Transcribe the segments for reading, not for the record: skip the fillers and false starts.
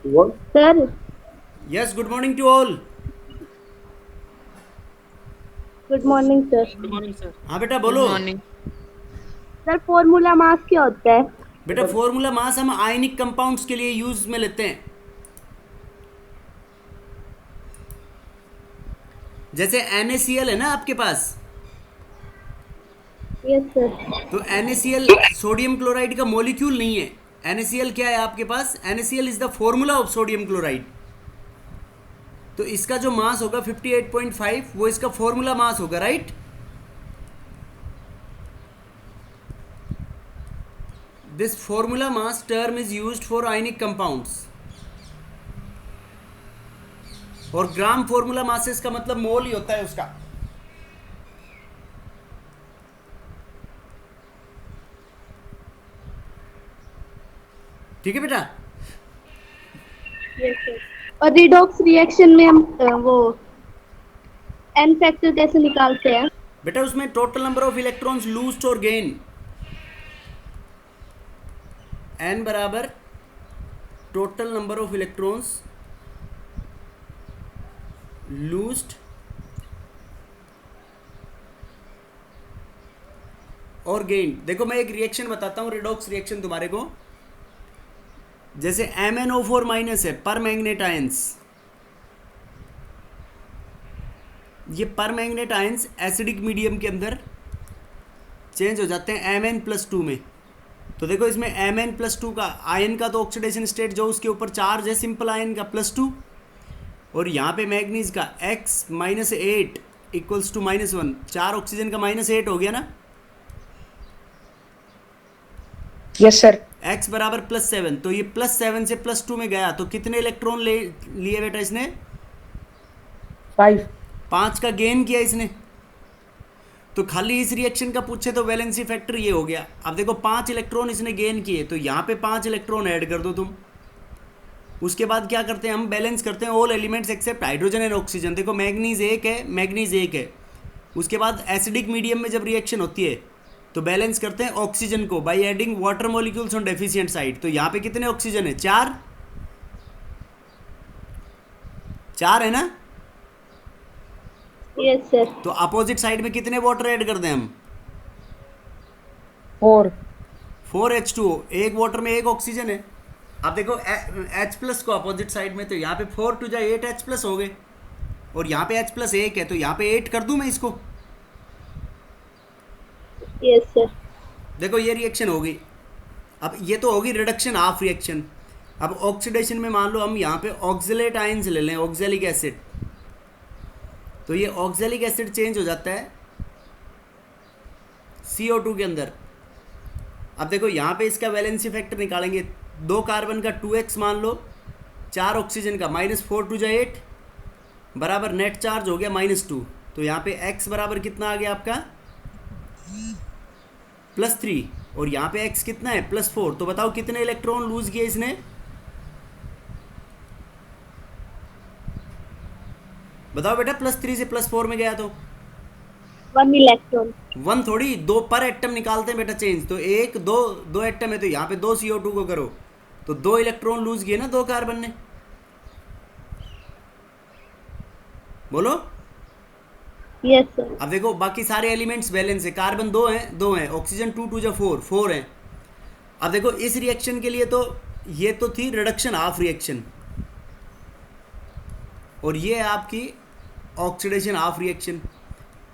Sir, Yes, good morning to all. good morning, sir. Good morning sir. हाँ बेटा good बोलो। Morning. Sir, formula mass क्या होता है? बेटा फॉर्मूला मास हम आयनिक कंपाउंड्स के लिए यूज में लेते हैं। जैसे NaCl है ना आपके पास, यस सर। तो NaCl सोडियम क्लोराइड का मॉलिक्यूल नहीं है। NaCl क्या है आपके पास? NaCl is the formula of sodium chloride. तो इसका जो मास होगा 58.5, वो इसका फॉर्मूला मास होगा, right. This formula mass term is used for ionic compounds. और ग्राम फॉर्मूला मासेस का मतलब मोल ही होता है उसका। ठीक है बेटा। Yes sir. और रिडॉक्स रिएक्शन में हम वो एन फैक्टर कैसे निकालते हैं? बेटा उसमें टोटल नंबर ऑफ इलेक्ट्रॉन्स लूज्ड और गेन, n बराबर टोटल नंबर ऑफ इलेक्ट्रॉन्स लूज्ड और गेन। देखो मैं एक रिएक्शन बताता हूँ, रिडॉक्स रिएक्शन तुम्हारे को। जैसे MnO4 माइनस है, पर मैग्नेट आयंस। ये पर मैग्नेट आयंस एसिडिक मीडियम के अंदर चेंज हो जाते हैं Mn+2 में। तो देखो इसमें Mn+2 का आयन का तो ऑक्सीडेशन स्टेट जो उसके ऊपर चार्ज है सिंपल आयन का +2, और यहाँ पे मैग्नीज का X-8 इक्वल्स टू -1, 4 ऑक्सीजन का -8 हो गया ना। Yes sir. X बराबर +7, तो ये +7 से +2 में गया, तो कितने इलेक्ट्रॉन ले लिए बेटा इसने? 5। 5 का गेन किया इसने। तो खाली इस रिएक्शन का पूछे तो वैलेंसी फैक्टर ये हो गया। अब देखो 5 इलेक्ट्रॉन इसने गेन किए, तो यहाँ पे 5 इलेक्ट्रॉन ऐड कर दो तुम। उसके बाद क्या करते हैं हम? बैलेंस करते हैं all elements except hydrogen and oxygen. देखो मैग्नीज 1 है, मैग्नीज 1 है। उसके बाद एसिडिक मीडियम में जब रिएक्शन होती है तो बैलेंस करते हैं ऑक्सीजन को by adding water molecules on deficient side. तो यहाँ पे कितने ऑक्सीजन है? 4, 4 है ना। Yes sir. तो अपोजिट साइड में कितने वाटर ऐड कर दें हम? 4। 4H2O। एक वाटर में एक ऑक्सीजन है। अब देखो H+ को अपोजिट साइड में, तो यहाँ पे 4 टू जा 8H+ हो गए, और यहाँ पे H+1 है, तो यहाँ पे 8 कर दूं मैं इसको। Yes sir. देखो ये रिएक्शन होगी। अब ये तो होगी रिडक्शन हाफ रिएक्शन। अब ऑक्सीडेशन में मान लो हम यहाँ पे ऑक्जेलेट आयंस ले लें, ऑक्जेलिक एसिड। तो ये ऑक्जेलिक एसिड चेंज हो जाता है CO2 के अंदर। अब देखो यहाँ पे इसका वैलेंसी फैक्टर निकालेंगे। 2 कार्बन का 2x मान लो, 4 ऑक्सीजन का -4 टू जा 8 बराबर नेट चार्ज हो गया -2। तो यहाँ पे x बराबर कितना आ गया आपका? +3, और यहाँ पे x कितना है? +4। तो बताओ कितने इलेक्ट्रॉन लूज किए इसने? बताओ बेटा, +3 से +4 में गया तो 1 इलेक्ट्रॉन। 1 थोड़ी, 2 पर एटम निकालते हैं बेटा चेंज। तो 1 2 2 एटम है, तो यहाँ पे 2 CO2 को करो तो 2 इलेक्ट्रॉन लूज किए ना 2 कार्बन ने। बोलो। Yes sir. अब देखो बाकी सारे एलिमेंट्स बैलेंस है। कार्बन 2 हैं, 2 हैं, ऑक्सीजन 2 टू जा 4, 4 हैं। अब देखो इस रिएक्शन के लिए तो ये तो थी रिडक्शन हाफ रिएक्शन, और ये है आपकी ऑक्सीडेशन हाफ रिएक्शन।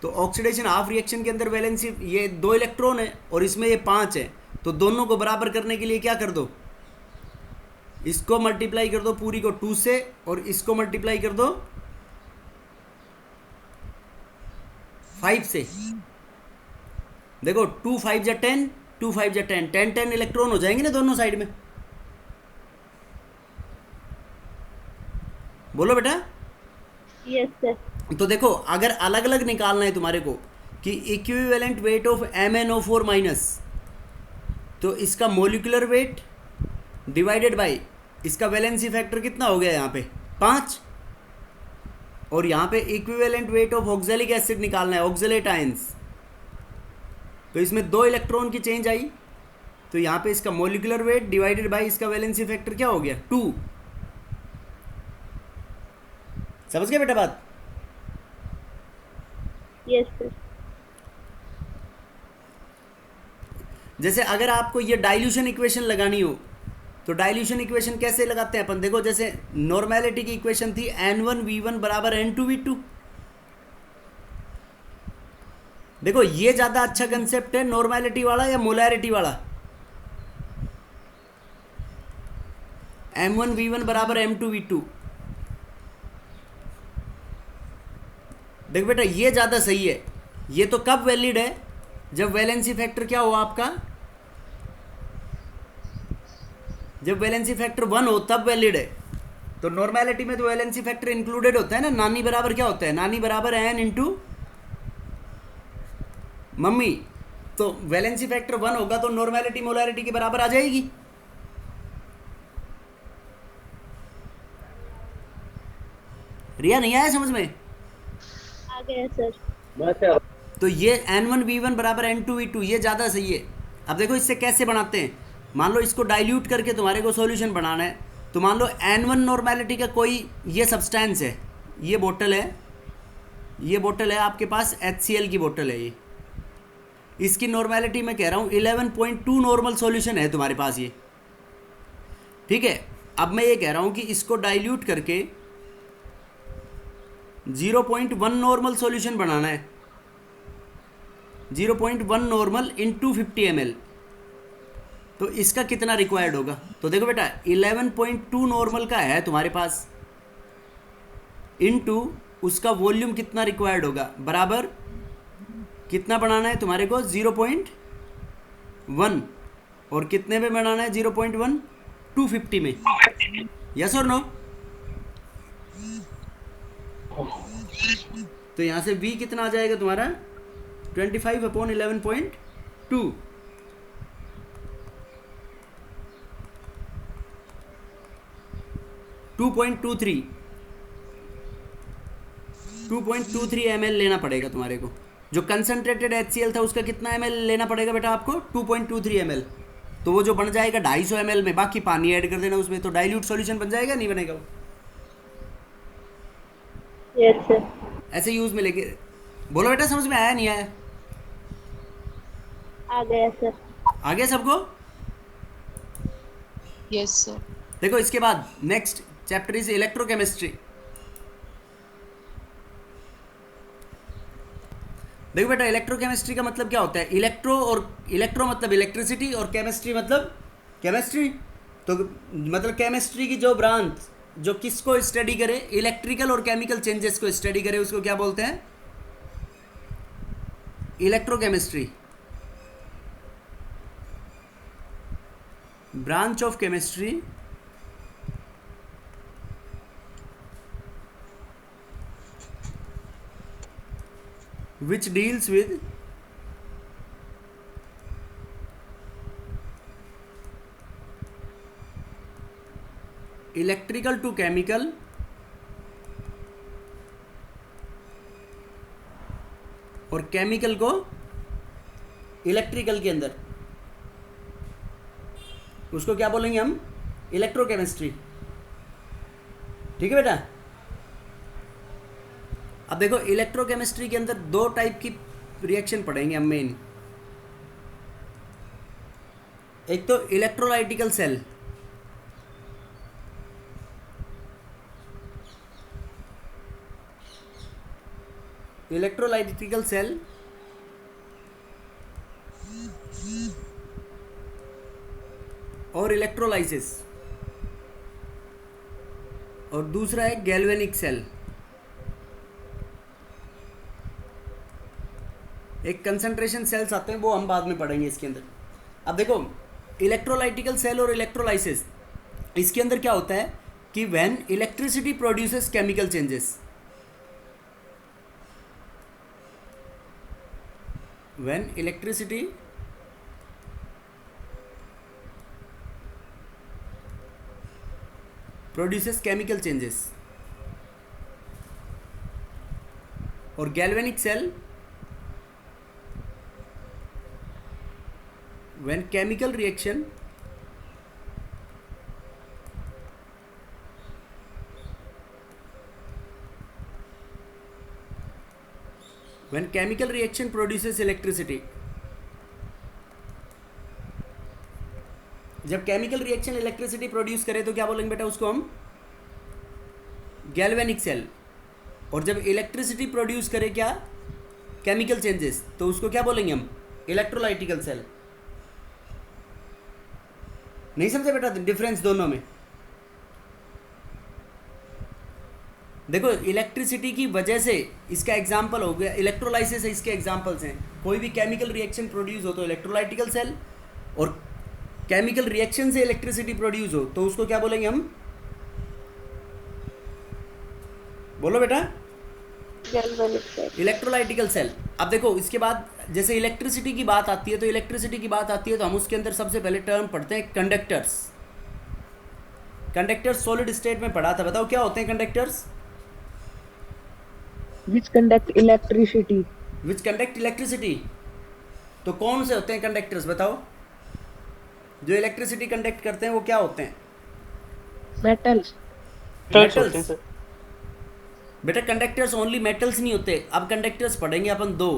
तो ऑक्सीडेशन हाफ रिएक्शन के अंदर वैलेंसी ये 2 इलेक्ट्रॉन है और इसमें ये 5 है, तो दोनों को बराबर करने के लिए क्या कर दो? इसको मल्टीप्लाई कर दो पूरी को 2 से, और इसको मल्टीप्लाई कर दो 5 से। देखो 2 5 जा 10, 2 5 जा 10, 10 10 इलेक्ट्रॉन हो जाएंगे ना दोनों साइड में। बोलो बेटा। Yes sir. तो देखो अगर अलग अलग निकालना है तुम्हारे को कि equivalent weight of MnO4 minus, तो इसका मोलिकुलर वेट डिवाइडेड बाय इसका वैलेंसी फैक्टर कितना हो गया यहाँ पे? 5। और यहाँ पे equivalent weight of oxalic acid निकालना है, ऑक्जेलेट आयंस। तो इसमें 2 इलेक्ट्रॉन की चेंज आई, तो यहाँ पे इसका मोलिकुलर वेट डिवाइडेड बाय इसका वैलेंसी फैक्टर क्या हो गया? 2। समझ गए बेटा बात? Yes sir. जैसे अगर आपको ये डाइल्यूशन इक्वेशन लगानी हो तो डाइल्यूशन इक्वेशन कैसे लगाते हैं अपन? देखो जैसे नॉर्मेलिटी की इक्वेशन थी N1V1 बराबर N2V2। देखो ये ज्यादा अच्छा कंसेप्ट है नॉर्मेलिटी वाला या मोलैरिटी वाला? M1V1 बराबर M2V2। देखो बेटा ये ज़्यादा सही है। ये तो कब वैलिड है? जब वैलेंसी फैक्टर क्या हो आपका, जब वैलेंसी फैक्टर 1 हो तब वैलिड है। तो नॉर्मेलिटी में तो वैलेंसी फैक्टर इंक्लूडेड होता है ना। नानी बराबर क्या होता है? नानी बराबर n इंटू मम्मी। तो वैलेंसी फैक्टर 1 होगा तो नॉर्मेलिटी मोलैरिटी के बराबर आ जाएगी। रिया नहीं आया समझ में? आ गया सर। तो ये N1V1 बराबर N2V2 ये ज़्यादा सही है। अब देखो इससे कैसे बनाते हैं। मान लो इसको डाइल्यूट करके तुम्हारे को सॉल्यूशन बनाना है। तो मान लो N1 नॉर्मेलिटी का कोई ये सब्सटेंस है, ये बोतल है, ये बोतल है आपके पास HCl की बोतल है ये। इसकी नॉर्मेलिटी मैं कह रहा हूँ 11.2 नॉर्मल सॉल्यूशन है तुम्हारे पास ये, ठीक है। अब मैं ये कह रहा हूँ कि इसको डाइल्यूट करके 0.1 नॉर्मल सॉल्यूशन बनाना है। 0.1 नॉर्मल इंटू 50 ml। तो इसका कितना रिक्वायर्ड होगा? तो देखो बेटा 11.2 नॉर्मल का है तुम्हारे पास, इनटू उसका वॉल्यूम कितना रिक्वायर्ड होगा, बराबर कितना बनाना है तुम्हारे को 0.1, और कितने में बनाना है 0.1? 250 में। यस और नो? तो यहाँ से V कितना आ जाएगा तुम्हारा 25/11.2। 2.23 ml लेना पड़ेगा तुम्हारे को। जो कंसनट्रेटेड HCl था उसका कितना ml लेना पड़ेगा बेटा आपको? 2.23 ml। तो वो जो बन जाएगा 250 ml में, बाकी पानी ऐड कर देना उसमें, तो डाइल्यूट सॉल्यूशन बन जाएगा नहीं बनेगा वो? Yes sir. ऐसे यूज में लेके बोलो बेटा, समझ में आया नहीं आया? आ गया सर। आ गया सबको? Yes sir. देखो इसके बाद नेक्स्ट चैप्टर इज इलेक्ट्रोकेमिस्ट्री। देखो बेटा इलेक्ट्रोकेमिस्ट्री का मतलब क्या होता है? इलेक्ट्रो मतलब इलेक्ट्रिसिटी, और केमिस्ट्री मतलब केमिस्ट्री। तो मतलब केमिस्ट्री की जो ब्रांच जो किसको स्टडी करे, इलेक्ट्रिकल और केमिकल चेंजेस को स्टडी करे, उसको क्या बोलते हैं? Electrochemistry. Branch of chemistry which deals with electrical to chemical और केमिकल को इलेक्ट्रिकल के अंदर, उसको क्या बोलेंगे हम? इलेक्ट्रोकेमिस्ट्री। ठीक है बेटा। अब देखो इलेक्ट्रोकेमिस्ट्री के अंदर दो टाइप की रिएक्शन पढ़ेंगे हम मेन। एक तो इलेक्ट्रोलाइटिकल सेल, इलेक्ट्रोलाइटिकल सेल और इलेक्ट्रोलाइसिस, और दूसरा है गैल्वेनिक सेल। एक कंसंट्रेशन सेल्स आते हैं, वो हम बाद में पढ़ेंगे इसके अंदर। अब देखो इलेक्ट्रोलाइटिकल सेल और इलेक्ट्रोलाइसिस, इसके अंदर क्या होता है कि when electricity produces chemical changes, when electricity produces chemical changes, और galvanic cell when chemical reaction when chemical reaction produces electricity, जब केमिकल रिएक्शन इलेक्ट्रिसिटी प्रोड्यूस करे तो क्या बोलेंगे बेटा उसको हम? Galvanic cell. और जब इलेक्ट्रिसिटी प्रोड्यूस करे क्या? केमिकल चेंजेस, तो उसको क्या बोलेंगे हम? इलेक्ट्रोलाइटिकल सेल। नहीं समझे बेटा डिफरेंस दोनों में? देखो इलेक्ट्रिसिटी की वजह से इसका एग्जाम्पल हो गया इलेक्ट्रोलाइसिस है, इसके एग्जाम्पल्स हैं। कोई भी केमिकल रिएक्शन प्रोड्यूस हो तो इलेक्ट्रोलाइटिकल सेल, और केमिकल रिएक्शन से इलेक्ट्रिसिटी प्रोड्यूस हो तो उसको क्या बोलेंगे हम? बोलो बेटा। Galvanic cell. Electrolytical cell. अब देखो इसके बाद जैसे इलेक्ट्रिसिटी की बात आती है तो इलेक्ट्रिसिटी की बात आती है तो हम उसके अंदर सबसे पहले टर्म पढ़ते हैं कंडक्टर्स। कंडक्टर्स सॉलिड स्टेट में पढ़ा था, बताओ क्या होते हैं conductors? Which conduct electricity? Which conduct electricity. तो कौन से होते हैं कंडक्टर्स बताओ? जो इलेक्ट्रिसिटी कंडक्ट करते हैं वो क्या होते हैं? Metals. मेटल्स होते हैं सर। बेटा कंडक्टर्स ओनली मेटल्स नहीं होते, अब कंडक्टर्स पढ़ेंगे अपन दो।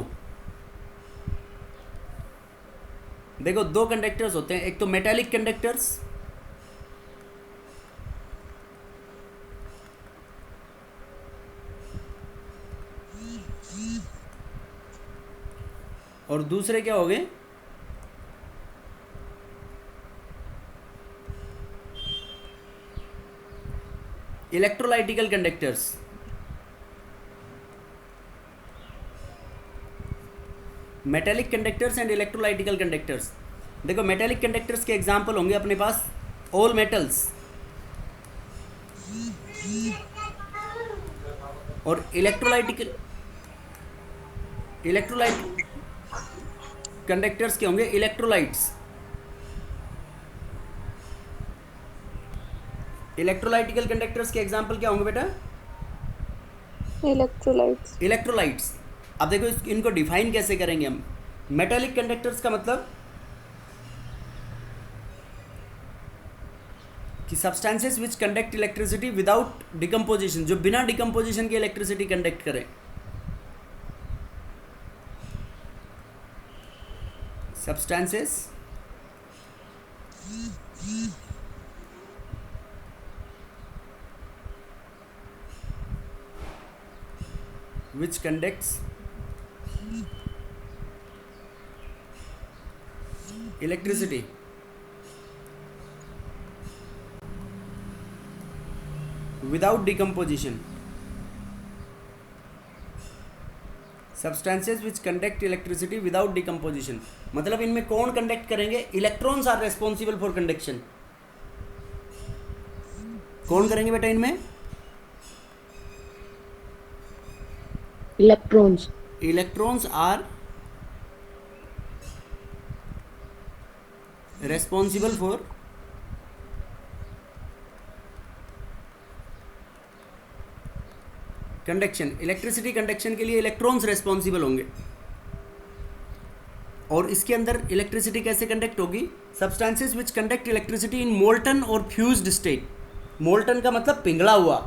देखो दो कंडक्टर्स होते हैं, एक तो मेटालिक कंडक्टर्स, और दूसरे क्या हो गए? Electrolytical conductors. Metallic conductors and electrolytical conductors. देखो मेटालिक कंडक्टर्स के एग्जांपल होंगे अपने पास ऑल मेटल्स, और इलेक्ट्रोलाइट कंडक्टर्स के होंगे इलेक्ट्रोलाइट्स। इलेक्ट्रोलाइटिकल कंडक्टर्स के एग्जांपल क्या होंगे बेटा? इलेक्ट्रोलाइट्स। इलेक्ट्रोलाइट्स। अब देखो इनको डिफाइन कैसे करेंगे हम? मेटालिक कंडक्टर्स का मतलब कि substances which conduct electricity without decomposition, जो बिना डिकम्पोजिशन के इलेक्ट्रिसिटी कंडक्ट करें। Substances which conducts electricity without decomposition। substances which conduct electricity without decomposition, मतलब इनमें कौन कंडक्ट करेंगे? Electrons are responsible for conduction. कौन करेंगे बेटा इनमें? Electrons. Electrons are responsible for conduction. Electricity conduction के लिए इलेक्ट्रॉन्स रेस्पॉन्सिबल होंगे, और इसके अंदर इलेक्ट्रिसिटी कैसे कंडक्ट होगी? Substances which conduct electricity in molten और फ्यूज्ड स्टेट। मोल्टन का मतलब पिघला हुआ।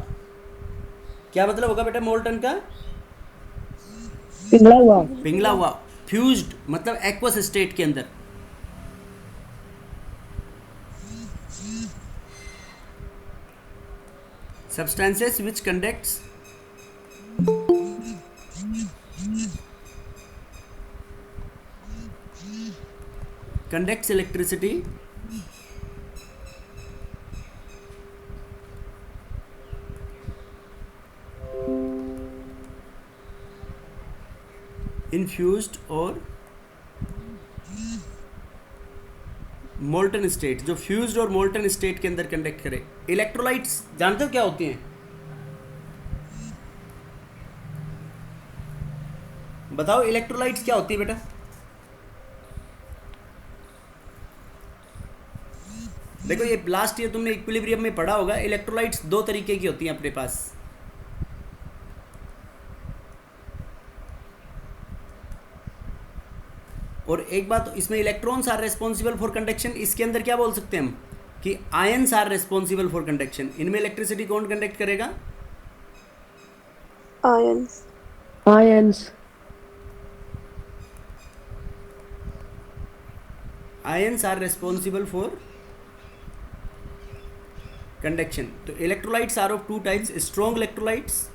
क्या मतलब होगा बेटा मोल्टन का? पिघला हुआ। पिघला हुआ। फ्यूज्ड मतलब एक्वस स्टेट के अंदर। substances which conducts electricity in fused और मोल्टन स्टेट, जो फ्यूज्ड और मोल्टन स्टेट के अंदर कंडक्ट करे। इलेक्ट्रोलाइट्स जानते हो क्या होती हैं? बताओ इलेक्ट्रोलाइट्स क्या होती है बेटा? देखो ये लास्ट ईयर तुमने इक्विलिब्रियम में पढ़ा होगा। इलेक्ट्रोलाइट्स दो तरीके की होती हैं अपने पास। और एक बात, इसमें electrons are responsible for conduction. इसके अंदर क्या बोल सकते हैं हम कि ions are responsible for conduction. इनमें इलेक्ट्रिसिटी कौन कंडक्ट करेगा? Ions. Ions. Ions are responsible for conduction. तो electrolytes are of two types, strong electrolytes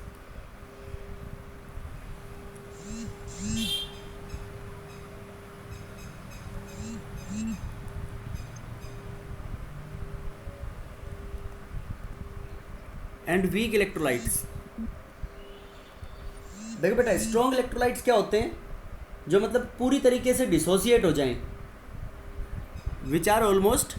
and weak electrolytes. देखो बेटा, स्ट्रॉन्ग इलेक्ट्रोलाइट्स क्या होते हैं, जो मतलब पूरी तरीके से डिसोसिएट हो जाएं, which are almost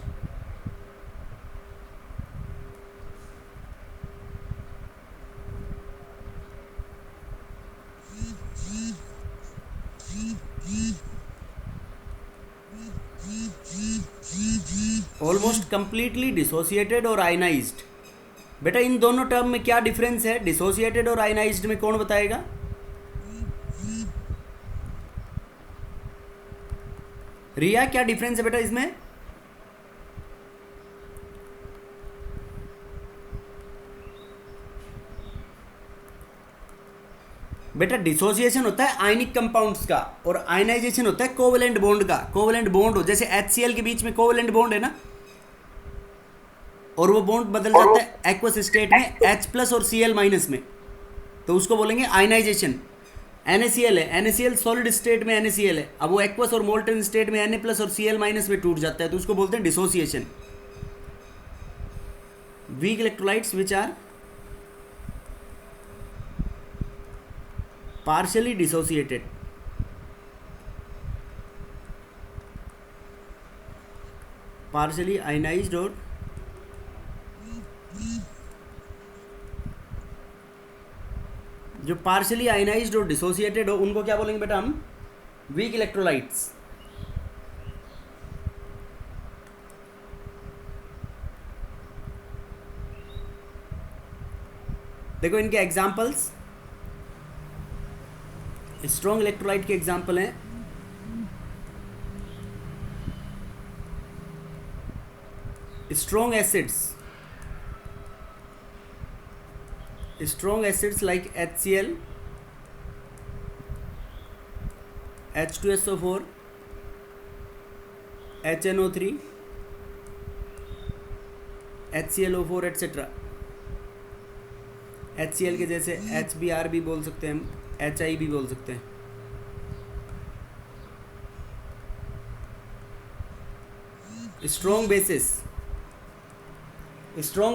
completely dissociated और आयनाइज्ड. बेटा इन दोनों टर्म में क्या डिफरेंस है, डिसोसिएटेड और आयनाइज्ड में, कौन बताएगा? रिया, क्या डिफरेंस है बेटा इसमें? बेटा डिसोसिएशन होता है आयनिक कंपाउंड्स का और आयनाइजेशन होता है कोवेलेंट बॉन्ड का. कोवेलेंट बॉन्ड हो, जैसे HCl के बीच में कोवेलेंट बॉन्ड है ना, और वो बॉन्ड बदल जाता है एक्वस स्टेट में H+ और Cl- में, तो उसको बोलेंगे आयनाइजेशन. NaCl है, NaCl सॉलिड स्टेट में NaCl है, अब वो एक्वस और मोल्टन स्टेट में Na+ और Cl- में टूट जाता है, तो उसको बोलते हैं dissociation. Weak electrolytes which are partially dissociated. Partially ionized और जो partially ionized और dissociated हो उनको क्या बोलेंगे बेटा हम? Week electrolytes. देखो इनके एग्जाम्पल्स, स्ट्रॉन्ग इलेक्ट्रोलाइट के एग्जाम्पल हैं strong acids like HCl, H2SO4, HNO3, HClO4 etc. HCl के जैसे HBr भी बोल सकते हैं हम, HI भी बोल सकते हैं. स्ट्रॉन्ग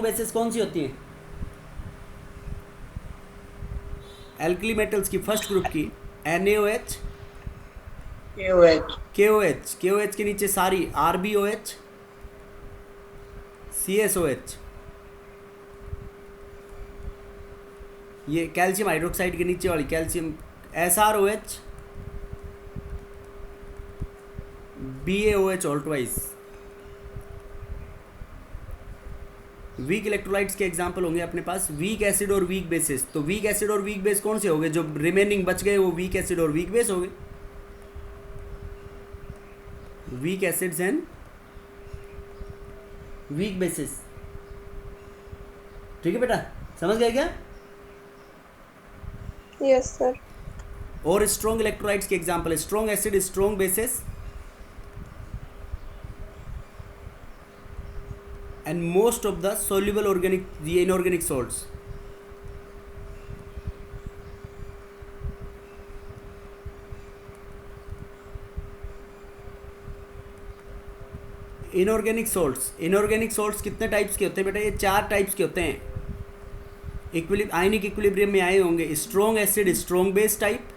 बेसिस कौन सी होती हैं? एल्कली मेटल्स की फर्स्ट ग्रुप की NaOH, KOH के नीचे सारी RbOH, CSOH. ये कैल्शियम हाइड्रोक्साइड के नीचे वाली calcium SrOH, BaOH all twice. Weak electrolytes के एग्जांपल होंगे अपने पास वीक एसिड और वीक बेसिस. तो वीक एसिड और वीक बेस कौन से हो गए? जो रिमेनिंग बच गए वो वीक एसिड और वीक बेस हो गए. Weak acids and weak bases. ठीक है बेटा, समझ गए क्या? Yes sir. और स्ट्रॉन्ग इलेक्ट्रोलाइट्स के एग्जांपल है strong acid, strong bases and most of the soluble organic, the inorganic salts. Inorganic salts कितने टाइप्स के होते हैं बेटा? ये 4 टाइप्स के होते हैं. आयनिक इक्विलिब्रियम में आए होंगे. Strong acid strong base type,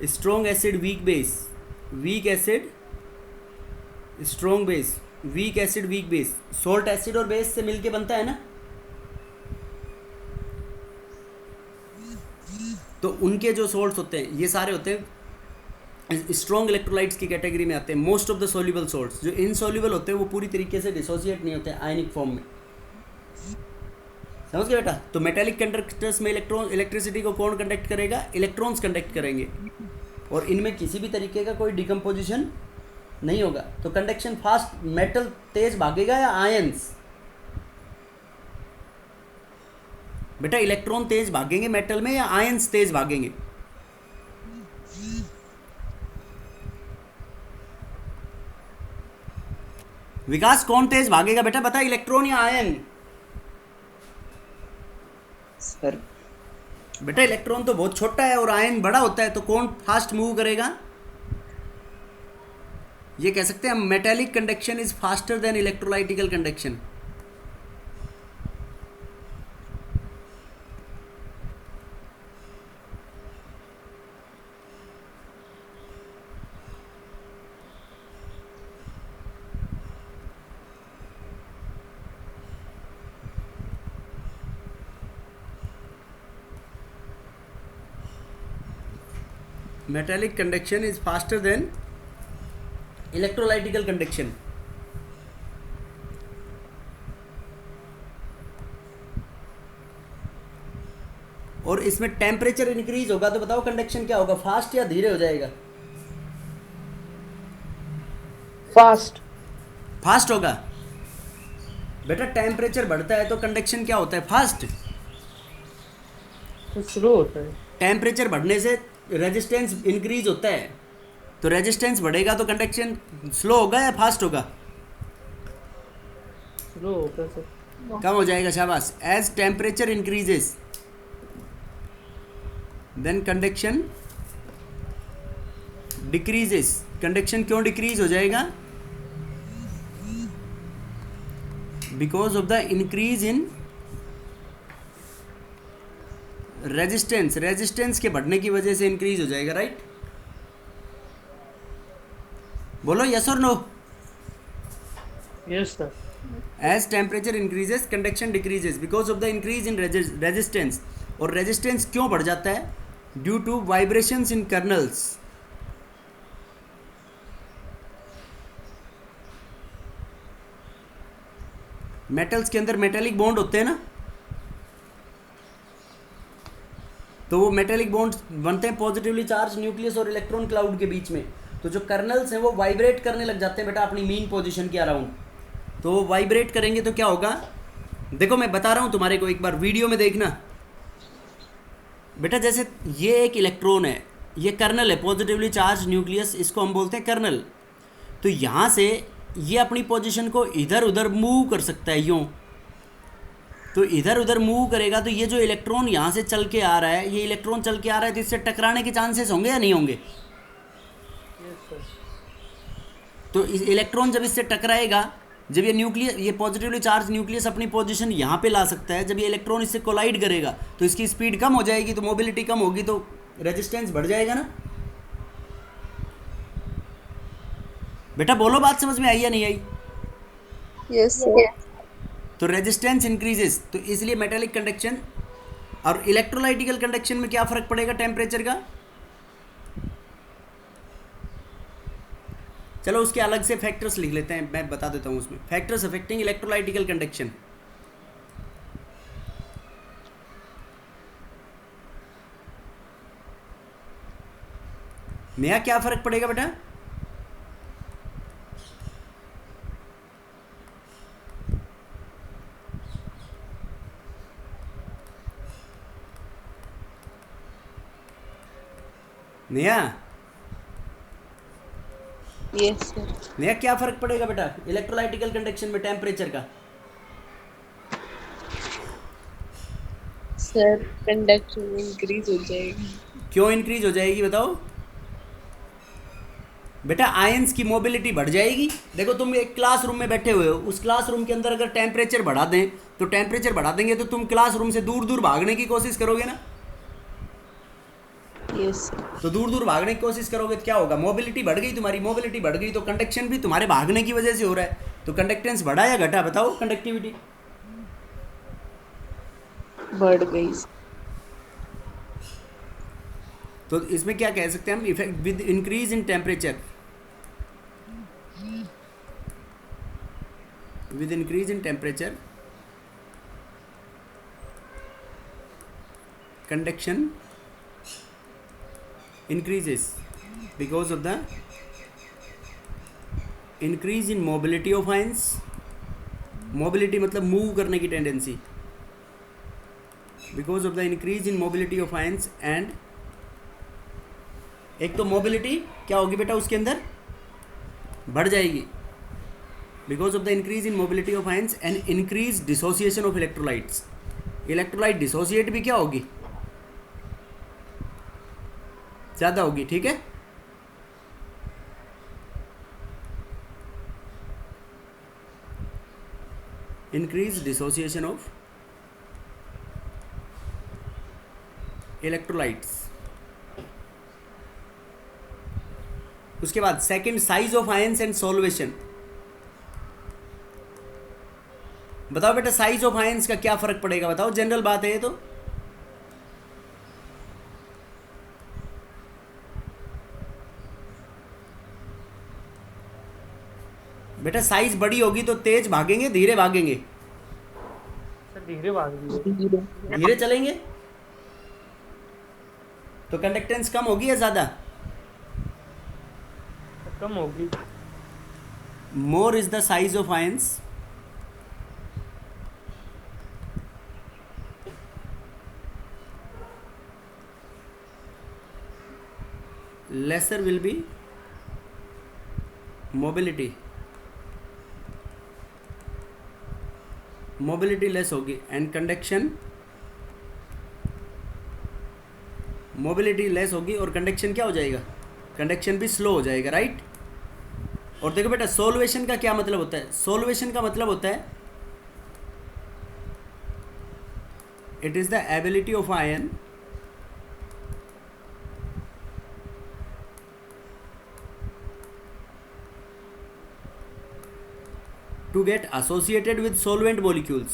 strong acid weak base, weak acid strong base, weak acid weak base. Salt acid और बेस से मिलके बनता है ना, तो उनके जो सॉल्ट्स होते हैं ये सारे होते हैं स्ट्रॉन्ग इलेक्ट्रोलाइट्स की कैटेगरी में आते हैं. Most of the soluble salts, जो इनसॉल्युबल होते हैं वो पूरी तरीके से डिसोसिएट नहीं होते हैं आयनिक फॉर्म में. समझ गए बेटा? तो मेटेलिक कंडक्टर्स में इलेक्ट्रिसिटी को कौन कंडक्ट करेगा? इलेक्ट्रॉन्स कंडक्ट करेंगे, और इनमें किसी भी तरीके का कोई डिकम्पोजिशन नहीं होगा. तो कंडक्शन फास्ट, मेटल तेज भागेगा या आयंस? बेटा इलेक्ट्रॉन तेज भागेंगे मेटल में या आयंस तेज भागेंगे? विकास कौन तेज भागेगा बेटा, बता, इलेक्ट्रॉन या आयन? सर बेटा इलेक्ट्रॉन तो बहुत छोटा है और आयन बड़ा होता है, तो कौन फास्ट मूव करेगा? ये कह सकते हैं metallic conduction is faster than electrolytical conduction. Metallic conduction is faster than electrolytical conduction. और इसमें टेम्परेचर इंक्रीज होगा तो बताओ कंडक्शन क्या होगा, फास्ट या धीरे हो जाएगा? फास्ट। फास्ट होगा। बेटा टेम्परेचर बढ़ता है तो कंडक्शन क्या होता है, फास्ट। तो स्लो होता है। टेम्परेचर बढ़ने से रेजिस्टेंस इंक्रीज होता है, तो रेजिस्टेंस बढ़ेगा तो कंडक्शन स्लो होगा या फास्ट होगा? स्लो होता है सर। कम हो जाएगा, शाबाश। As temperature increases then conduction decreases. Conduction क्यों डिक्रीज हो जाएगा? Because of the increase in resistance. Resistance के बढ़ने की वजह से इंक्रीज हो जाएगा, राइट? बोलो यस और no. Yes sir. As temperature increases conduction decreases because of the increase in resistance. और रेजिस्टेंस क्यों बढ़ जाता है? Due to vibrations in kernels. Metals के अंदर मेटेलिक बॉन्ड होते हैं ना, तो वो मेटेलिक बॉन्ड बनते हैं पॉजिटिवली चार्ज न्यूक्लियस और इलेक्ट्रॉन क्लाउड के बीच में। तो जो कर्नल्स हैं वो वाइब्रेट करने लग जाते हैं बेटा अपनी मीन पोजीशन के अराउंड। तो वो वाइब्रेट करेंगे तो क्या होगा, देखो मैं बता रहा हूँ तुम्हारे को, एक बार वीडियो में देखना बेटा। जैसे ये एक इलेक्ट्रॉन है, ये कर्नल है, पॉजिटिवली चार्ज न्यूक्लियस, इसको हम बोलते हैं कर्नल। तो यहाँ से ये अपनी पोजीशन को इधर उधर मूव कर सकता है यूँ। तो इधर उधर मूव करेगा तो ये जो इलेक्ट्रॉन यहाँ से चल के आ रहा है, ये इलेक्ट्रॉन चल के आ रहा है, तो इससे टकराने के चांसेस होंगे या नहीं होंगे? तो इस इलेक्ट्रॉन जब इससे टकराएगा, जब ये न्यूक्लियस, ये पॉजिटिवली चार्ज न्यूक्लियस अपनी पोजीशन यहाँ पे ला सकता है, जब ये इलेक्ट्रॉन इससे कोलाइड करेगा तो इसकी स्पीड कम हो जाएगी, तो मोबिलिटी कम होगी, तो रेजिस्टेंस बढ़ जाएगा ना। बेटा बोलो, बात समझ में आई या नहीं आई? यस तो रेजिस्टेंस इंक्रीजेस, तो इसलिए मेटेलिक कंडक्शन और इलेक्ट्रोलाइटिकल कंडक्शन में क्या फर्क पड़ेगा टेम्परेचर का? चलो उसके अलग से फैक्टर्स लिख लेते हैं, मैं बता देता हूँ उसमें। Factors affecting electrolytical conduction. नया क्या फर्क पड़ेगा बेटा? नया यस सर। नया क्या फर्क पड़ेगा बेटा इलेक्ट्रोलाइटिकल कंडक्शन में टेम्परेचर का? सर कंडक्शन इंक्रीज हो जाएगी। क्यों इंक्रीज हो जाएगी बताओ? बेटा आयंस की मोबिलिटी बढ़ जाएगी। देखो तुम एक क्लासरूम में बैठे हुए हो, उस क्लासरूम के अंदर अगर टेम्परेचर बढ़ा दें, तो टेम्परेचर बढ़ा देंगे तो तुम क्लासरूम से दूर दूर भागने की कोशिश करोगे ना। यस तो दूर दूर भागने की कोशिश करोगे तो क्या होगा, मोबिलिटी बढ़ गई, तुम्हारी मोबिलिटी बढ़ गई तो कंडक्शन भी तुम्हारे भागने की वजह से हो रहा है। तो कंडक्टेंस बढ़ा या घटा बताओ, कंडक्टिविटी बढ़ गई। तो इसमें क्या कह सकते हैं हम, effect with increase in temperature, with increase in temperature conduction increases because of the increase in mobility of ions। mobility मतलब move करने की tendency, because of the increase in mobility of ions। and एक तो mobility क्या होगी बेटा उसके अंदर बढ़ जाएगी, because of the increase in mobility of ions and increase dissociation of electrolytes. Electrolyte dissociate भी क्या होगी, ज़्यादा होगी, ठीक है। Increase dissociation of electrolytes. उसके बाद second, size of ions and solvation. बताओ बेटा साइज ऑफ आयंस का क्या फर्क पड़ेगा, बताओ, जनरल बात है ये तो। बेटा साइज बड़ी होगी तो तेज भागेंगे धीरे भागेंगे, सर धीरे भाग रही है। धीरे चलेंगे तो कंडक्टेंस कम होगी या ज्यादा? कम होगी। More is the size of ions, lesser will be mobility, mobility less होगी and conduction, mobility less होगी और conduction क्या हो जाएगा, conduction भी slow हो जाएगा, राइट। और देखो बेटा सॉल्वेशन का क्या मतलब होता है, सॉल्वेशन का मतलब होता है it is the ability of ion to get associated with solvent molecules.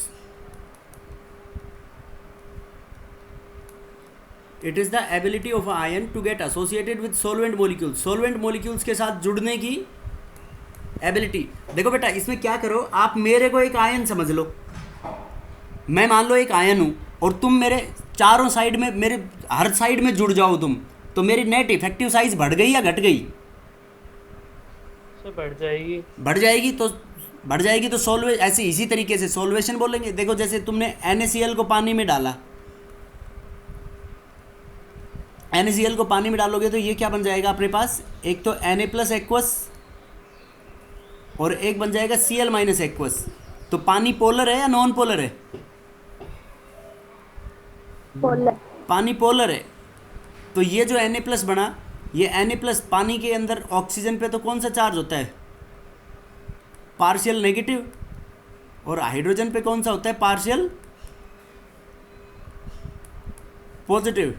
It is the ability of ion to get associated with solvent molecules. Solvent molecules के साथ जुड़ने की एबिलिटी। देखो बेटा इसमें क्या करो, आप मेरे को एक आयन समझ लो, मैं मान लो एक आयन हूँ और तुम मेरे चारों साइड में, मेरे हर साइड में जुड़ जाओ तुम, तो मेरी नेट इफेक्टिव साइज बढ़ गई या घट गई? सर बढ़ जाएगी। बढ़ जाएगी, तो बढ़ जाएगी तो सोल्वे ऐसे इसी तरीके से सोल्वेशन बोलेंगे। देखो जैसे तुमने NaCl को पानी में डाला, NaCl को पानी में डालोगे तो ये क्या बन जाएगा अपने पास, एक तो Na+ एक्वस और एक बन जाएगा Cl- एक्वस। तो पानी पोलर है या नॉन पोलर है? पोलर। पानी पोलर है। तो ये जो Na+ बना, ये Na+ पानी के अंदर ऑक्सीजन पे तो कौन सा चार्ज होता है, पार्शियल नेगेटिव, और हाइड्रोजन पे कौन सा होता है, पार्शियल पॉजिटिव।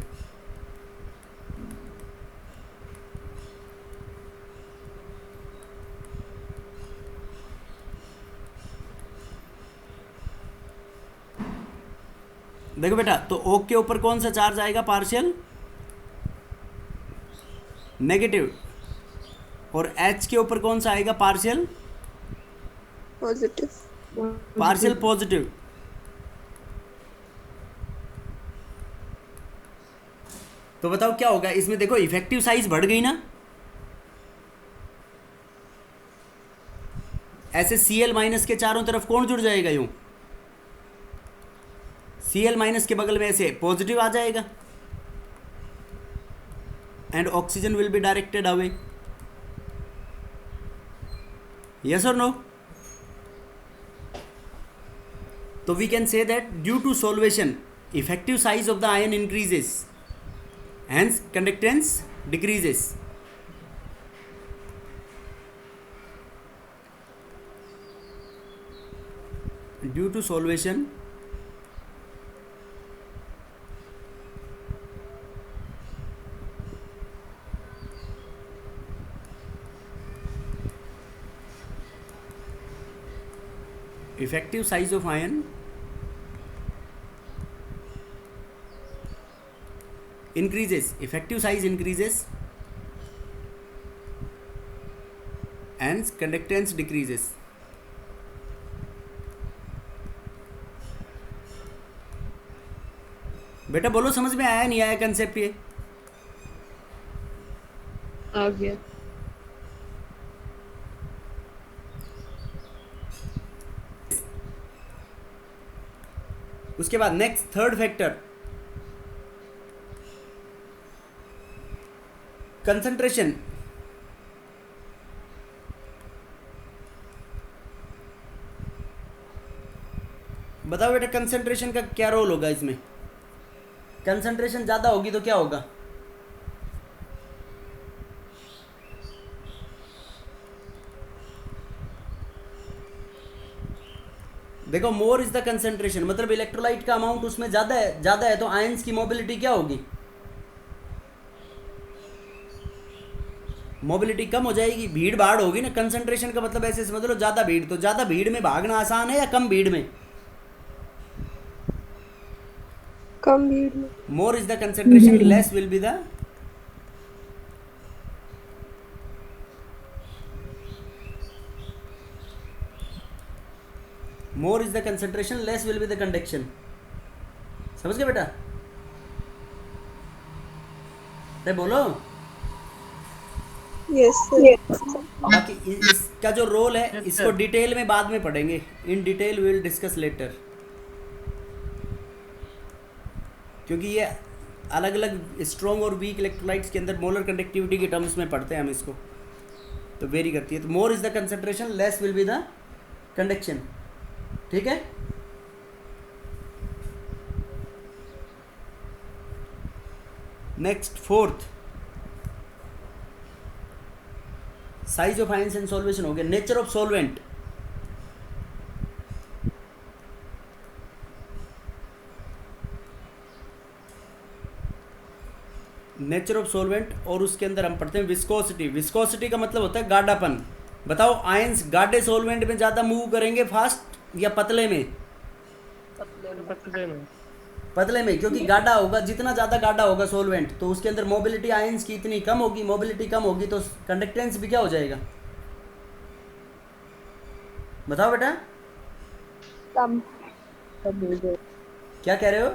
देखो बेटा तो O के ऊपर कौन सा चार्ज आएगा, पार्शियल नेगेटिव, और H के ऊपर कौन सा आएगा, पार्शियल पॉजिटिव। Partial positive. तो बताओ क्या होगा इसमें, देखो इफेक्टिव साइज बढ़ गई ना, ऐसे Cl- के चारों तरफ कौन जुड़ जाएगा, यूं Cl- के बगल में ऐसे पॉजिटिव आ जाएगा and oxygen will be directed away, yes और no. So we can say that due to solvation, effective size of the ion increases, hence conductance decreases. Due to solvation, effective size of ion increases, effective size increases and conductance decreases. बेटा बोलो समझ में आया नहीं आया concept ये? आ गया। उसके बाद नेक्स्ट थर्ड फैक्टर, कंसंट्रेशन। बताओ बेटा कंसंट्रेशन का क्या रोल होगा इसमें? कंसंट्रेशन ज़्यादा होगी तो क्या होगा? देखो मोर इज द कंसंट्रेशन, मतलब इलेक्ट्रोलाइट का अमाउंट उसमें ज़्यादा है तो आयंस की मोबिलिटी क्या होगी? मोबिलिटी कम हो जाएगी, भीड़ भाड़ होगी ना। कंसंट्रेशन का मतलब ऐसे समझ लो ज़्यादा भीड़, तो ज़्यादा भीड़ में भागना आसान है या कम भीड़ में? कम भीड़ में। More is the concentration less will be the more is the concentration less will be the conduction. समझ गए बेटा? अरे बोलो। Yes sir. बाकी इसका जो रोल है Yes, इसको sir. डिटेल में बाद में पढ़ेंगे, in detail we will discuss later, क्योंकि ये अलग अलग स्ट्रॉन्ग और वीक इलेक्ट्रोलाइट्स के अंदर मोलर कंडक्टिविटी के टर्म्स में पढ़ते हैं हम इसको, तो वेरी करती है। तो more is the concentration less will be the conduction. ठीक है, next fourth, size of ions in solvation हो गया। Nature of solvent, nature of solvent, और उसके अंदर हम पढ़ते हैं विस्कोसिटी। विस्कोसिटी का मतलब होता है गाढ़ापन। बताओ आयंस गाढ़े सॉल्वेंट में ज़्यादा मूव करेंगे फास्ट या पतले में? पतले में। पतले में, क्योंकि गाढ़ा होगा, जितना ज़्यादा गाढ़ा होगा सॉल्वेंट तो उसके अंदर मोबिलिटी आयंस की इतनी कम होगी, मोबिलिटी कम होगी तो कंडक्टेंस भी क्या हो जाएगा? बताओ बेटा, कम। क्या कह रहे हो?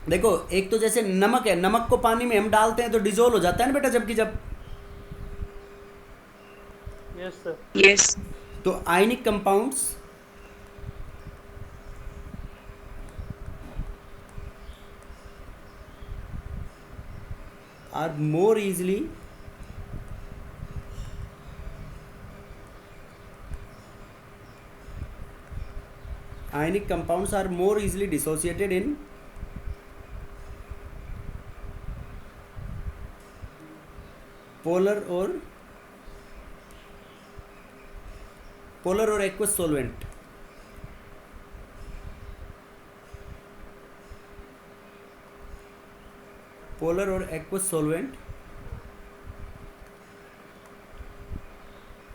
देखो एक तो जैसे नमक है, नमक को पानी में हम डालते हैं तो डिजोल्व हो जाता है ना बेटा, जबकि जब यस सर। यस। तो ionic compounds are more easily ionic compounds are more easily dissociated in polar or aqueous solvent। polar or aqueous solvent,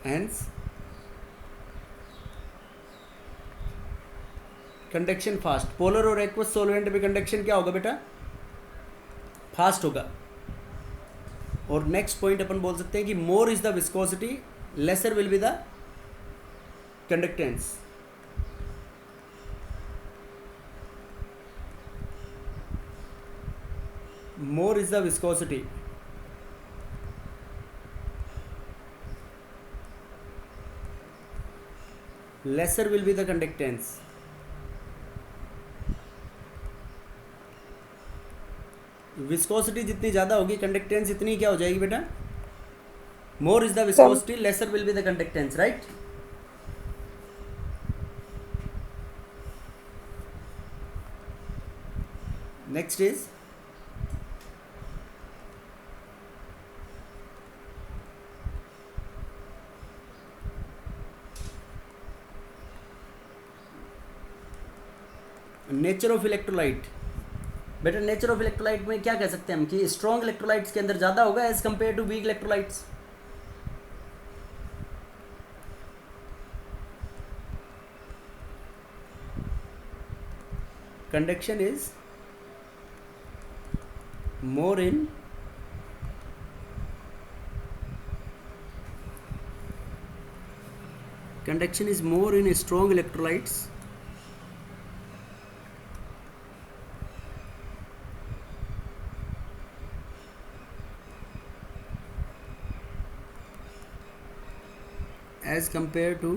hence conduction fast. Polar और एक्वस सॉल्वेंट में कंडक्शन क्या होगा बेटा? फास्ट होगा। और next point अपन बोल सकते हैं कि more is the viscosity, laser will be the conductance. More is the viscosity, laser will be the conductance. Viscosity जितनी ज़्यादा होगी कंडक्टेंस इतनी क्या हो जाएगी बेटा? More is the viscosity, laser will be the conductance, right? Next is nature of electrolyte. बेटा nature of electrolyte में क्या कह सकते हैं हम कि स्ट्रॉन्ग इलेक्ट्रोलाइट्स के अंदर ज़्यादा होगा as compare to weak electrolytes. Conduction is more in strong electrolytes as compared to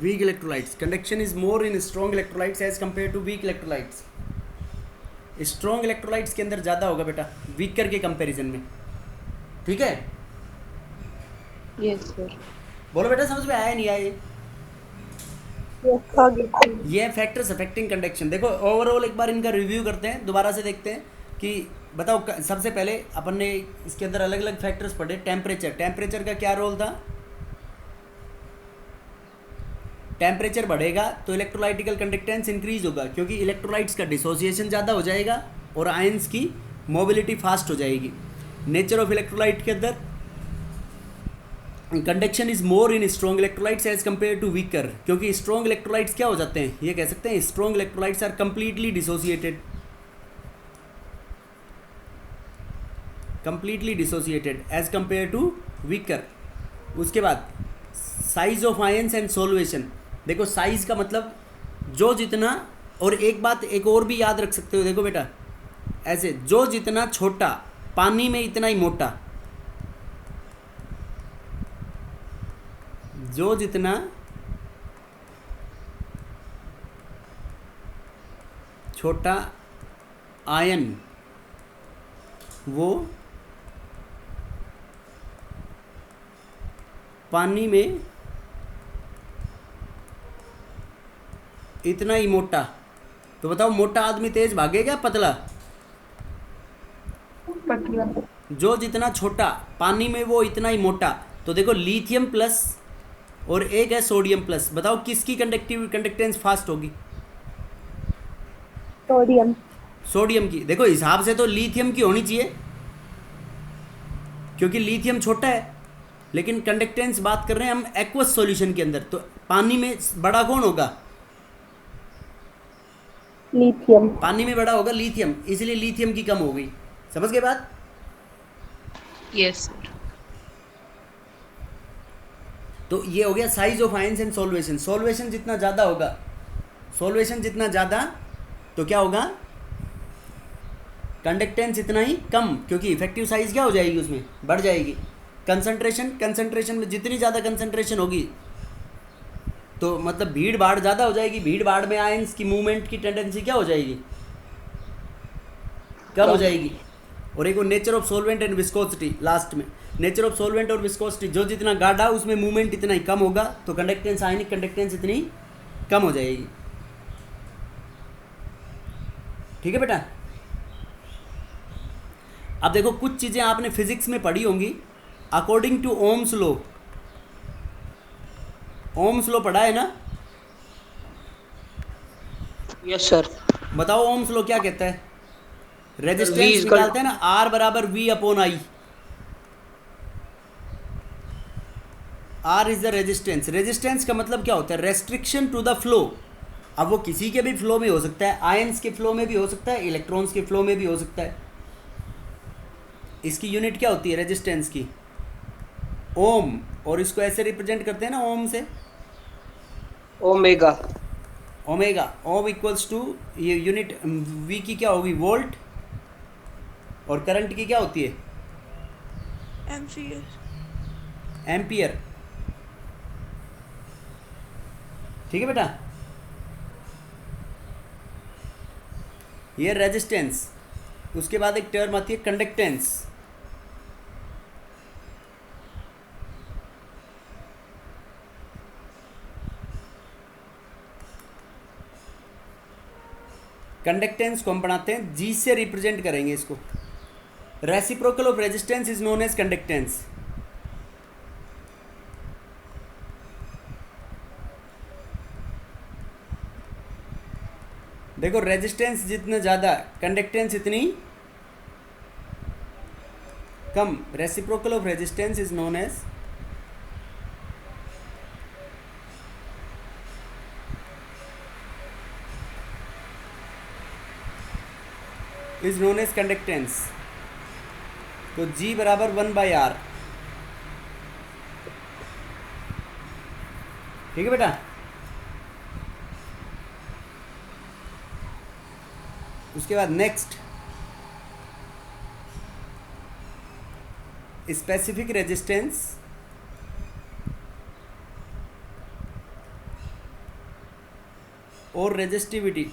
weak electrolytes। Conduction is more in strong electrolytes as compared to weak electrolytes। Strong electrolytes के अंदर ज़्यादा होगा बेटा weaker के कंपैरिजन में, ठीक है। Yes sir. बोलो बेटा समझ में आया नहीं आया ये? यस आ गया। ये फैक्टर्स अफेक्टिंग कंडक्शन। देखो ओवरऑल एक बार इनका रिव्यू करते हैं, दोबारा से देखते हैं कि बताओ सबसे पहले अपन ने इसके अंदर अलग अलग फैक्टर्स पढ़े। टेम्परेचर, टेम्परेचर का क्या रोल था? टेम्परेचर बढ़ेगा तो इलेक्ट्रोलाइटिकल कंडक्टेंस इंक्रीज होगा, क्योंकि इलेक्ट्रोलाइट्स का डिसोसिएशन ज़्यादा हो जाएगा और आयंस की मोबिलिटी फास्ट हो जाएगी। नेचर ऑफ इलेक्ट्रोलाइट के अंदर conduction is more in strong electrolytes as compare to weaker, क्योंकि स्ट्रॉन्ग इलेक्ट्रोलाइट्स क्या हो जाते हैं, ये कह सकते हैं strong electrolytes are completely dissociated as compare to weaker. उसके बाद size of ions and solvation. देखो साइज का मतलब जो जितना, और एक बात एक और भी याद रख सकते हो, देखो बेटा ऐसे जो जितना छोटा पानी में इतना ही मोटा, जो जितना छोटा आयन वो पानी में इतना ही मोटा। तो बताओ मोटा आदमी तेज भागेगा पतला? पतला। जो जितना छोटा पानी में वो इतना ही मोटा। तो देखो लिथियम प्लस और एक है सोडियम प्लस, बताओ किसकी कंडक्टेंस फास्ट होगी? सोडियम। सोडियम की। देखो हिसाब से तो लिथियम की होनी चाहिए, क्योंकि लिथियम छोटा है, लेकिन कंडक्टेंस बात कर रहे हैं हम एक्वस सॉल्यूशन के अंदर, तो पानी में बड़ा कौन होगा? लिथियम। पानी में बड़ा होगा लिथियम, इसलिए लिथियम की कम हो गई। समझ गए बात? Yes sir. तो ये हो गया size of ions and solvation. Solvation जितना ज़्यादा होगा, सॉल्वेशन जितना ज़्यादा तो क्या होगा? कंडक्टेंस इतना ही कम, क्योंकि इफेक्टिव साइज क्या हो जाएगी उसमें? बढ़ जाएगी। कंसंट्रेशन में जितनी ज़्यादा कंसंट्रेशन होगी तो मतलब भीड़ भाड़ ज़्यादा हो जाएगी। भीड़ भाड़ में आयंस की मूवमेंट की टेंडेंसी क्या हो जाएगी? कम हो जाएगी। और एक nature of solvent and viscosity last में। नेचर ऑफ सॉल्वेंट और विस्कोसिटी, जो जितना गाढ़ा उसमें मूवमेंट इतना ही कम होगा, तो कंडक्टेंस आयनिक कंडक्टेंस इतनी कम हो जाएगी। ठीक है बेटा? अब देखो कुछ चीज़ें आपने फिजिक्स में पढ़ी होंगी। According to Ohm's law, Ohm's law पढ़ा है ना? Yes sir. बताओ ओम्स लॉ क्या कहता है? V रेजिस्टेंस is निकालते हैं ना, R बराबर V upon I। R is the resistance. Resistance का मतलब क्या होता है? Restriction to the flow. अब वो किसी के भी फ्लो में हो सकता है, आयंस के फ्लो में भी हो सकता है, इलेक्ट्रॉन्स के फ्लो में भी हो सकता है। इसकी यूनिट क्या होती है रेजिस्टेंस की? ओम। और इसको ऐसे रिप्रेजेंट करते हैं ना ओम से, omega. Omega. Ohm equals to, ये यूनिट वी की क्या होगी? वोल्ट। और करंट की क्या होती है? एम्पियर। ठीक है बेटा? ये रेजिस्टेंस। उसके बाद एक टर्म आती है कंडक्टेंस। कंडक्टेंस को हम पढ़ाते हैं, जी से रिप्रेजेंट करेंगे इसको। Reciprocal of resistance is known as conductance. देखो रेजिस्टेंस जितना ज़्यादा, कंडक्टेंस इतनी कम। Reciprocal of resistance is known as conductance. तो G बराबर 1/R। ठीक है बेटा? उसके बाद नेक्स्ट स्पेसिफिक रेजिस्टेंस और रेजिस्टिविटी।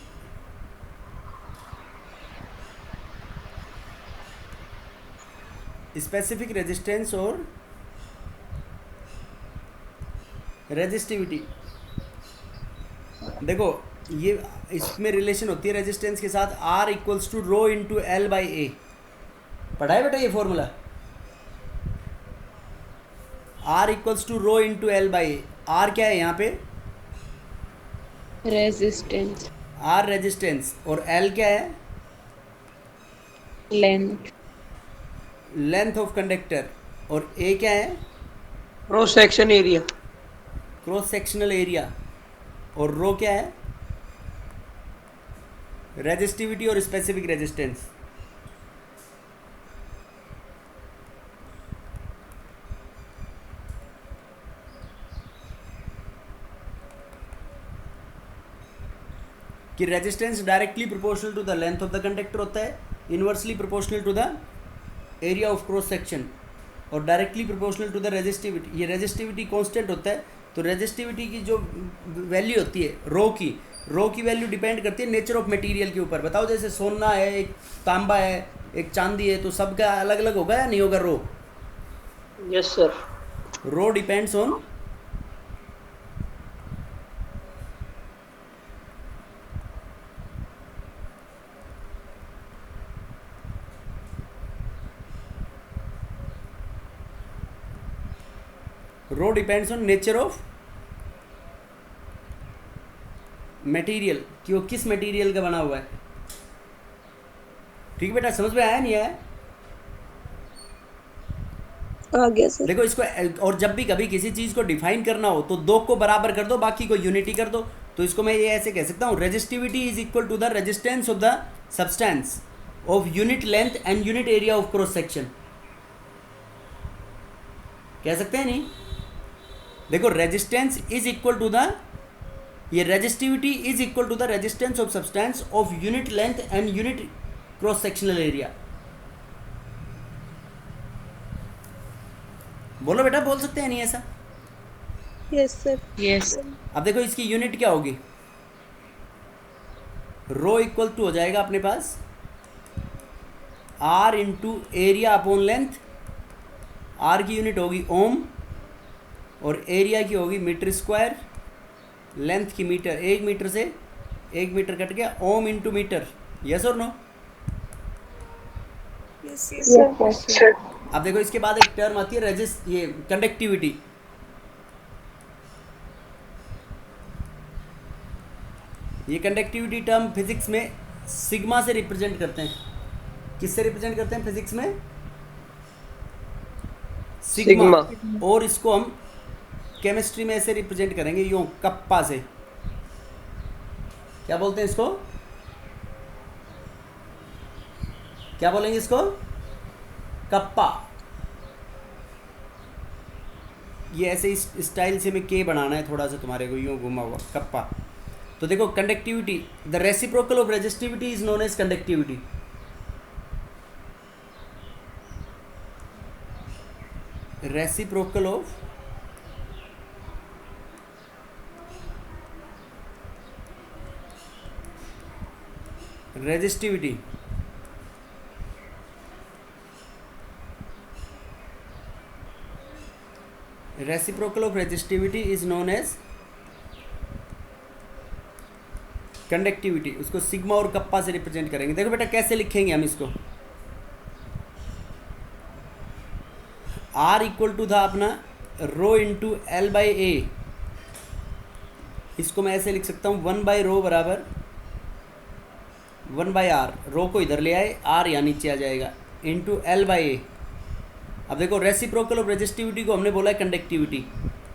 स्पेसिफिक रेजिस्टेंस और रेजिस्टिविटी। देखो ये इसमें रिलेशन होती है रेजिस्टेंस के साथ, R equals to rho into L by A. पढ़ा है बेटा ये formula, R equals to rho into L by A. R क्या है यहाँ पे, रेजिस्टेंस, R रेजिस्टेंस, और L क्या है, लेंथ, लेंथ ऑफ कंडक्टर, और A क्या है, cross section area, cross sectional area, और रो क्या है, रेजिस्टिविटी और स्पेसिफिक रेजिस्टेंस। कि resistance directly proportional to the length of the conductor होता है, inversely proportional to the area of cross section, और directly proportional to the resistivity. ये resistivity constant होता है, तो रेजिस्टिविटी की जो वैल्यू होती है रो की वैल्यू डिपेंड करती है नेचर ऑफ मटेरियल के ऊपर। बताओ जैसे सोना है, एक तांबा है, एक चांदी है, तो सबका अलग अलग होगा या नहीं होगा rho? Yes sir. Rho depends on nature of material, कि वो किस मटेरियल का बना हुआ है। ठीक है बेटा, समझ में आया नहीं आया? आ गया सर। देखो इसको, और जब भी कभी किसी चीज को डिफाइन करना हो तो दो को बराबर कर दो, बाकी को यूनिटी कर दो। तो इसको मैं ये ऐसे कह सकता हूँ, resistivity is equal to the resistance of the substance of unit length and unit area of cross section. कह सकते हैं नहीं? देखो resistance is equal to the, ये resistivity is equal to the resistance of substance of unit length and unit cross sectional area. बोलो बेटा, बोल सकते हैं नहीं ऐसा? Yes sir. यस। अब देखो इसकी यूनिट क्या होगी, रो इक्वल टू हो जाएगा अपने पास R into area upon length. R की यूनिट होगी ओम, और एरिया की होगी मीटर स्क्वायर, लेंथ की मीटर, 1 मीटर से 1 मीटर कट गया, ओम इंटू मीटर। यस और नो? Yes sir. अब देखो इसके बाद एक टर्म आती है ये कंडक्टिविटी। ये कंडक्टिविटी टर्म फिजिक्स में सिग्मा से रिप्रेजेंट करते हैं। किससे रिप्रेजेंट करते हैं फिजिक्स में? सिग्मा। और इसको हम केमिस्ट्री में ऐसे रिप्रेजेंट करेंगे यूं, कप्पा से। क्या बोलते हैं इसको? क्या बोलेंगे इसको? कप्पा। ये ऐसे इस स्टाइल से में के बनाना है थोड़ा सा तुम्हारे को, यूं घुमा हुआ, कप्पा। तो देखो conductivity, the reciprocal of resistivity is known as conductivity. Reciprocal of resistivity is known as conductivity. उसको सिग्मा और कप्पा से रिप्रेजेंट करेंगे। देखो बेटा कैसे लिखेंगे हम इसको, R इक्वल टू था अपना रो इंटू एल बाई ए। इसको मैं ऐसे लिख सकता हूँ, 1 बाई रो बराबर 1 बाई आर। रो को इधर ले आए, आर यहाँ नीचे आ जाएगा, इंटू एल बाई ए। अब देखो रेसिप्रोकल ऑफ रेजिस्टिविटी को हमने बोला है कंडक्टिविटी,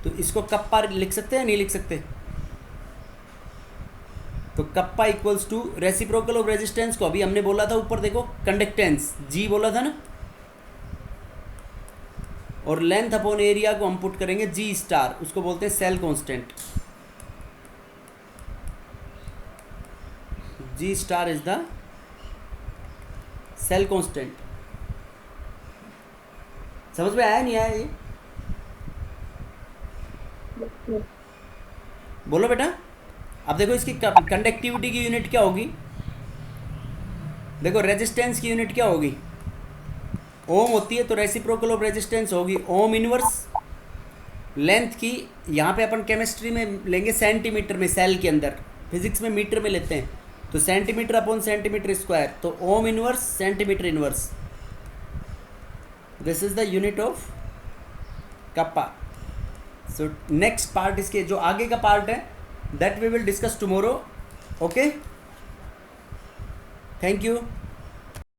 तो इसको कप्पा लिख सकते हैं नहीं लिख सकते? तो kappa equals to reciprocal of resistance को अभी हमने बोला था ऊपर देखो कंडक्टेंस, जी बोला था ना, और लेंथ अपॉन एरिया को हम पुट करेंगे जी स्टार, उसको बोलते हैं cell constant. G star is the cell constant. समझ में आया नहीं आया ये? बोलो बेटा। अब देखो इसकी कंडक्टिविटी की यूनिट क्या होगी, देखो रेजिस्टेंस की यूनिट क्या होगी, ओम होती है तो रेसिप्रोकल ऑफ रेजिस्टेंस होगी ओम इनवर्स लेंथ की, यहाँ पे अपन केमिस्ट्री में लेंगे सेंटीमीटर में, सेल के अंदर, फिजिक्स में मीटर में लेते हैं, तो सेंटीमीटर अपॉन सेंटीमीटर स्क्वायर, तो ohm inverse centimetre inverse, this is the unit of kappa. So next part, इसके जो आगे का पार्ट है that we will discuss tomorrow. Okay, thank you.